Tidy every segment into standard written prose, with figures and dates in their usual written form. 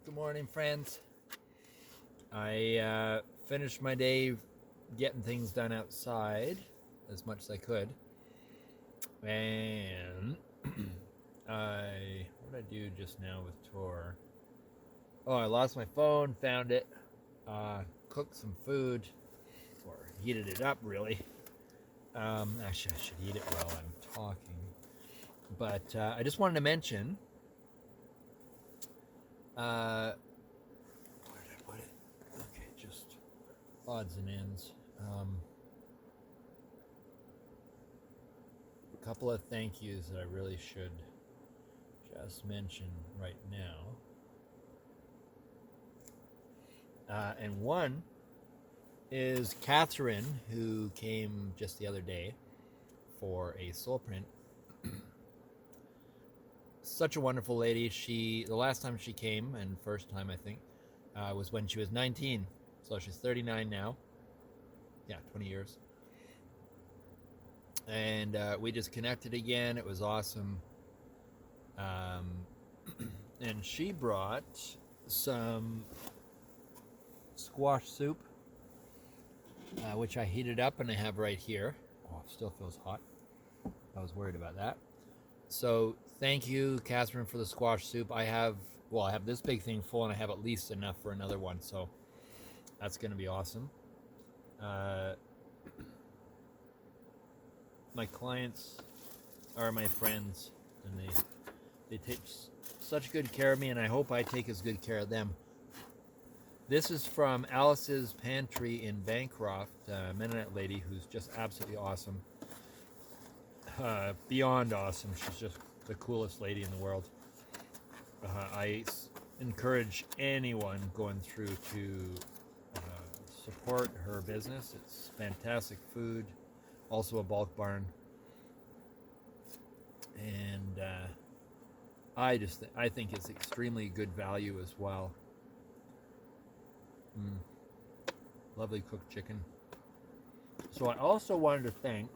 Good morning, friends. I finished my day getting things done outside as much as I could. And what did I do just now with Tor? Oh, I lost my phone, found it, cooked some food, or heated it up, really. Actually, I should eat it while I'm talking. But I just wanted to mention, where did I put it? Okay, just odds and ends. A couple of thank yous that I really should just mention right now. And one is Catherine, who came just the other day for a soul print. Such a wonderful lady. The last time she came, and first time I think, was when she was 19. So she's 39 now. Yeah, 20 years. And we just connected again. It was awesome. And she brought some squash soup, which I heated up and I have right here. Oh, it still feels hot. I was worried about that. So thank you, Catherine, for the squash soup. I have this big thing full, and I have at least enough for another one. So that's going to be awesome. My clients are my friends, and they take such good care of me, and I hope I take as good care of them. This is from Alice's Pantry in Bancroft, a Mennonite lady who's just absolutely awesome. Beyond awesome. She's just the coolest lady in the world. I encourage anyone going through to support her business. It's fantastic food, also a bulk barn, and I think it's extremely good value as well. Lovely cooked chicken. So I also wanted to thank,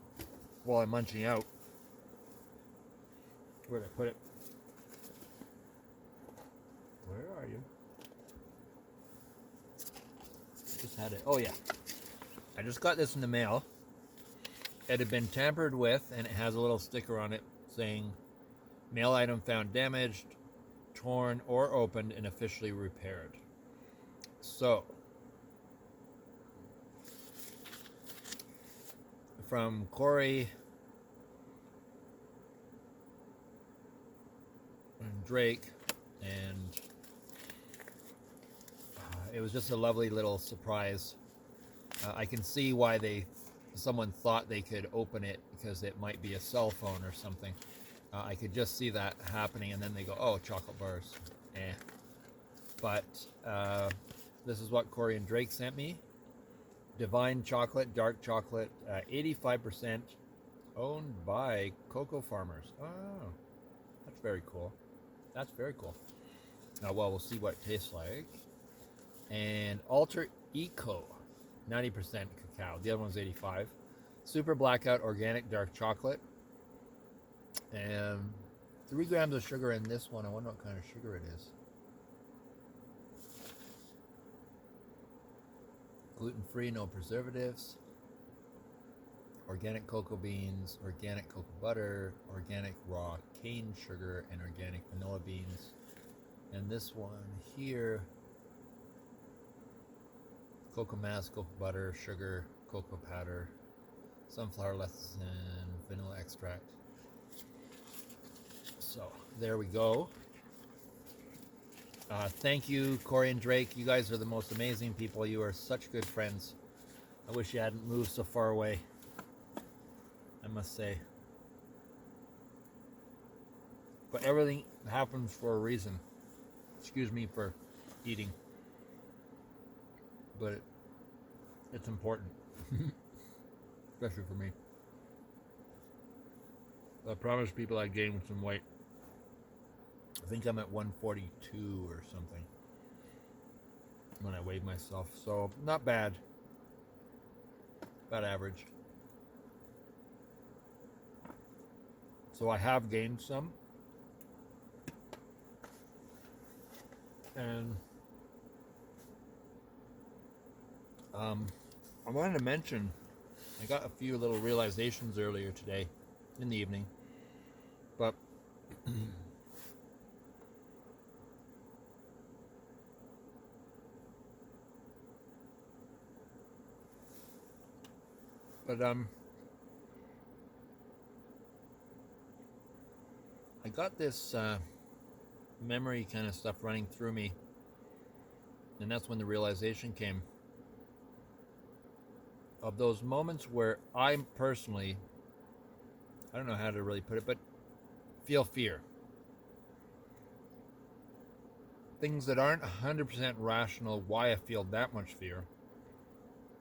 while I'm munching out, where did I put it? Where are you? Just had it. Oh yeah, I just got this in the mail. It had been tampered with, and it has a little sticker on it saying, "Mail item found damaged, torn, or opened and officially repaired." So, from Corey and Drake, and it was just a lovely little surprise. I can see why someone thought they could open it, because it might be a cell phone or something. I could just see that happening, and then they go, "Oh, chocolate bars." But this is what Corey and Drake sent me. Divine chocolate, dark chocolate, 85% owned by cocoa farmers. Oh, that's very cool. That's very cool. Well, we'll see what it tastes like. And Alter Eco, 90% cacao. The other one's 85. Super Blackout Organic Dark Chocolate. And 3 grams of sugar in this one. I wonder what kind of sugar it is. Gluten-free, no preservatives. Organic cocoa beans, organic cocoa butter, organic raw cane sugar, and organic vanilla beans. And this one here, cocoa mass, cocoa butter, sugar, cocoa powder, sunflower lecithin, vanilla extract. So there we go. Thank you, Corey and Drake. You guys are the most amazing people. You are such good friends. I wish you hadn't moved so far away, I must say. But everything happens for a reason. Excuse me for eating, but it's important, especially for me. I promised people I'd gain some weight. I think I'm at 142 or something when I weighed myself, so not bad. About average. So I have gained some. And I wanted to mention, I got a few little realizations earlier today in the evening, but I got this memory kind of stuff running through me, and that's when the realization came of those moments where I personally, I don't know how to really put it, but feel fear. Things that aren't 100% rational why I feel that much fear.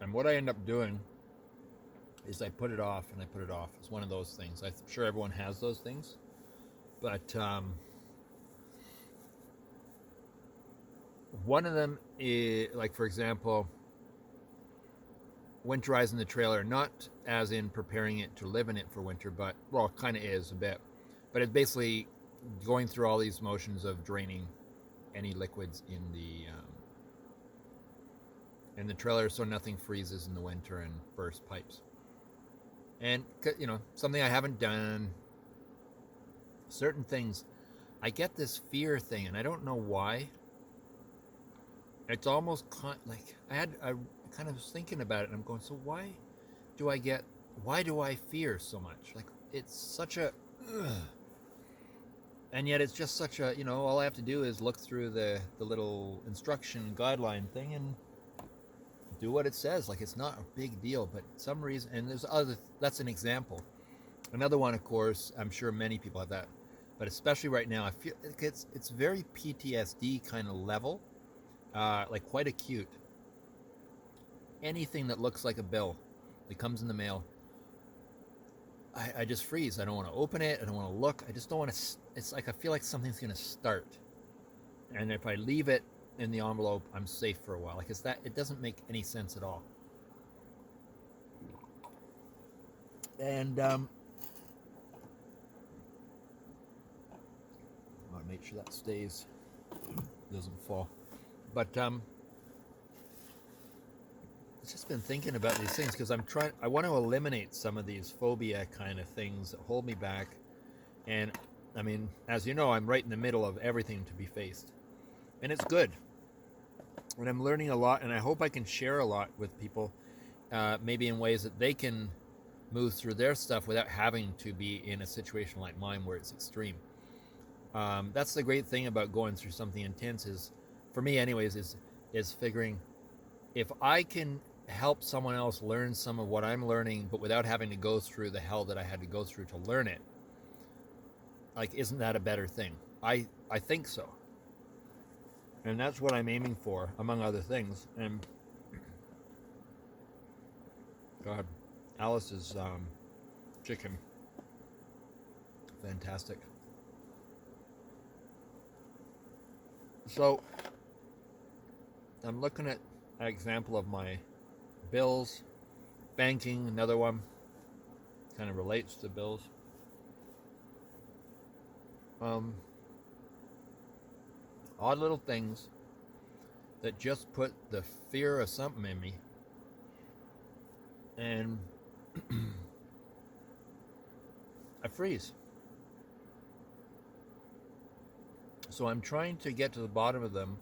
And what I end up doing is I put it off and I put it off. It's one of those things. I'm sure everyone has those things. But one of them is, like, for example, winterizing the trailer, not as in preparing it to live in it for winter, but, well, it kind of is a bit. But it's basically going through all these motions of draining any liquids in the trailer so nothing freezes in the winter and bursts pipes. And, you know, something I haven't done, certain things, I get this fear thing, and I don't know why. It's almost like I kind of was thinking about it, and I'm going, so why do I fear so much? Like, it's such a, and yet it's just such a, you know, all I have to do is look through the little instruction guideline thing and do what it says. Like, it's not a big deal, but some reason, and there's that's an example. Another one, of course, I'm sure many people have that, but especially right now, I feel like it's very PTSD kind of level, like quite acute. Anything that looks like a bill that comes in the mail, I just freeze. I don't want to open it. I don't want to look. I just don't want to. It's like I feel like something's going to start, and if I leave it in the envelope, I'm safe for a while. Like, it's that, it doesn't make any sense at all. And I want to make sure that stays, doesn't fall. But it's just been thinking about these things because I want to eliminate some of these phobia kind of things that hold me back. And I mean, as you know, I'm right in the middle of everything to be faced, and it's good. And I'm learning a lot, and I hope I can share a lot with people, maybe in ways that they can move through their stuff without having to be in a situation like mine where it's extreme. That's the great thing about going through something intense is, for me anyways, is figuring if I can help someone else learn some of what I'm learning, but without having to go through the hell that I had to go through to learn it, like, isn't that a better thing? I think so. And that's what I'm aiming for, among other things. And God, Alice's chicken, fantastic. So I'm looking at an example of my bills, banking, another one, kind of relates to bills. Odd little things that just put the fear of something in me, and I freeze. So I'm trying to get to the bottom of them,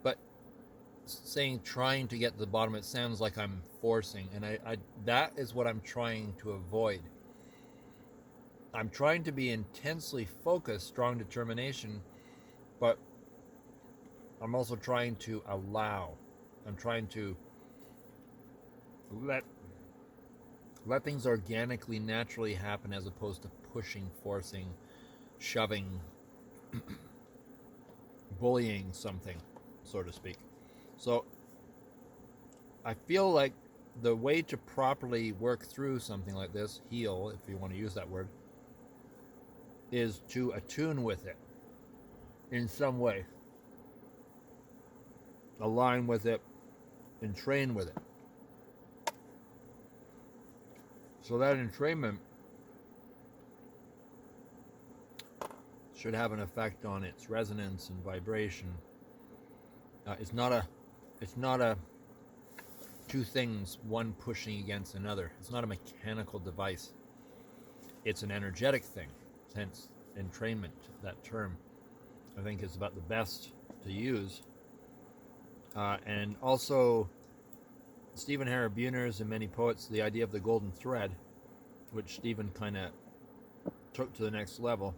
but saying trying to get to the bottom, it sounds like I'm forcing, and I that is what I'm trying to avoid. I'm trying to be intensely focused, strong determination, but I'm also trying to allow. I'm trying to let things organically, naturally happen, as opposed to pushing, forcing, shoving, bullying something, so to speak. So I feel like the way to properly work through something like this, heal, if you want to use that word, is to attune with it in some way, align with it, and train with it. So that entrainment should have an effect on its resonance and vibration It's not a two things, one pushing against another. It's not a mechanical device. It's an energetic thing. Hence, entrainment, that term, I think is about the best to use. And also, Stephen Harabuner's and many poets, the idea of the golden thread, which Stephen kind of took to the next level,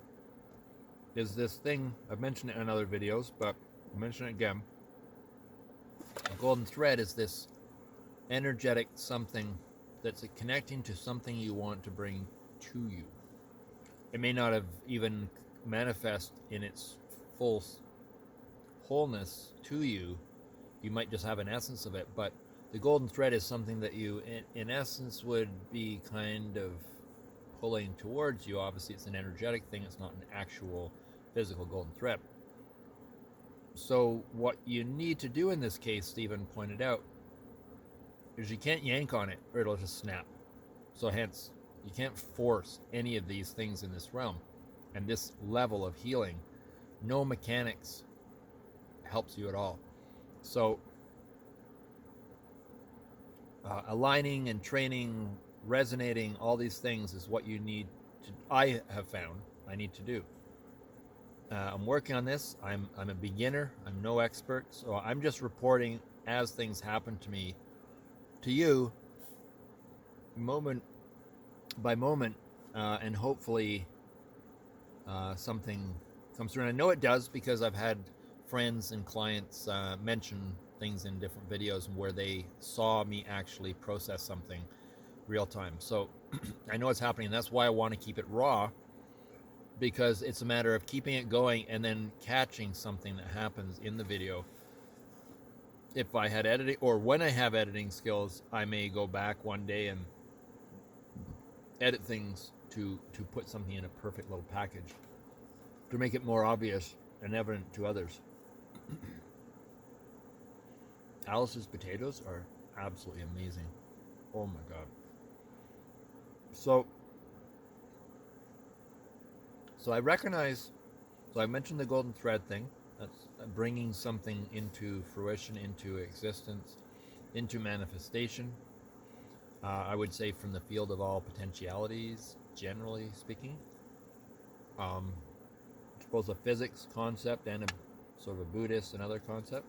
is this thing, I've mentioned it in other videos, but I'll mention it again. The golden thread is this energetic something that's connecting to something you want to bring to you. It may not have even manifest in its full wholeness to you. You might just have an essence of it, but the golden thread is something that you, in essence, would be kind of pulling towards you. Obviously, it's an energetic thing. It's not an actual physical golden thread. So what you need to do in this case, Stephen pointed out, is you can't yank on it or it'll just snap. So hence, you can't force any of these things in this realm. And this level of healing, no mechanics helps you at all. So aligning and training, resonating, all these things is what you need to, I have found, I need to do. I'm working on this. I'm a beginner. I'm no expert. So I'm just reporting as things happen to me, to you, moment by moment, and hopefully something comes through. And I know it does because I've had friends and clients mention things in different videos where they saw me actually process something real time. So I know it's happening. That's why I want to keep it raw, because it's a matter of keeping it going and then catching something that happens in the video. If I had editing, or when I have editing skills, I may go back one day and edit things to put something in a perfect little package to make it more obvious and evident to others. Alice's potatoes are absolutely amazing. Oh my God. So I recognize, so I mentioned the golden thread thing. That's bringing something into fruition, into existence, into manifestation. I would say from the field of all potentialities, generally speaking. It's both a physics concept and a sort of a Buddhist and other concept.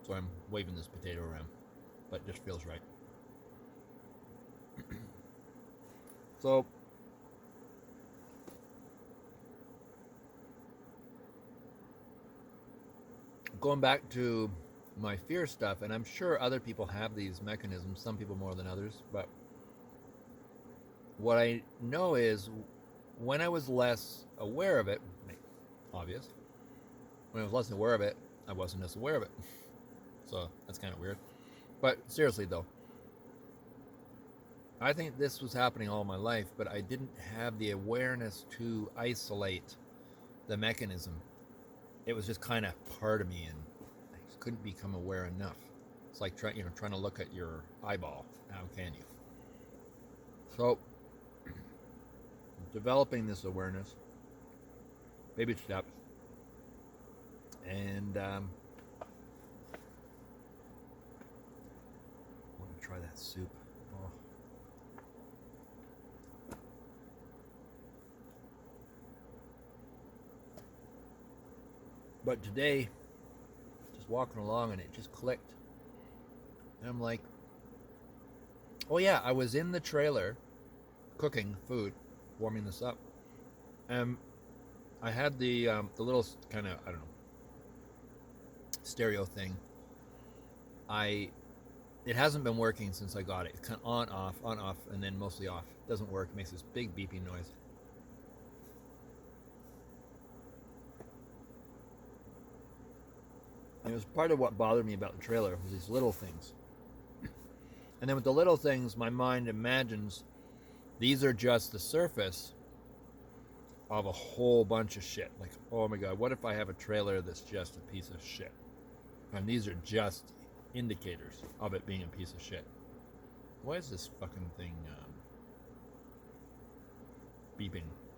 So I'm waving this potato around, but it just feels right. So going back to my fear stuff, and I'm sure other people have these mechanisms, some people more than others, but what I know is when I was less aware of it, obvious, when I was less aware of it, I wasn't as aware of it. So that's kind of weird. But seriously though, I think this was happening all my life, but I didn't have the awareness to isolate the mechanism. It was just kind of part of me, and I just couldn't become aware enough. It's like trying to look at your eyeball. How can you? So developing this awareness, baby steps, and I want to try that soup. Oh. But today, just walking along, and it just clicked. And I'm like, oh yeah, I was in the trailer cooking food, warming this up. I had the little kind of, I don't know, stereo thing. It hasn't been working since I got it. It's kind of on, off, and then mostly off. It doesn't work. It makes this big beeping noise. And it was part of what bothered me about the trailer, was these little things. And then with the little things, my mind imagines these are just the surface of a whole bunch of shit. Like, oh my God, what if I have a trailer that's just a piece of shit? And these are just indicators of it being a piece of shit. Why is this fucking thing beeping.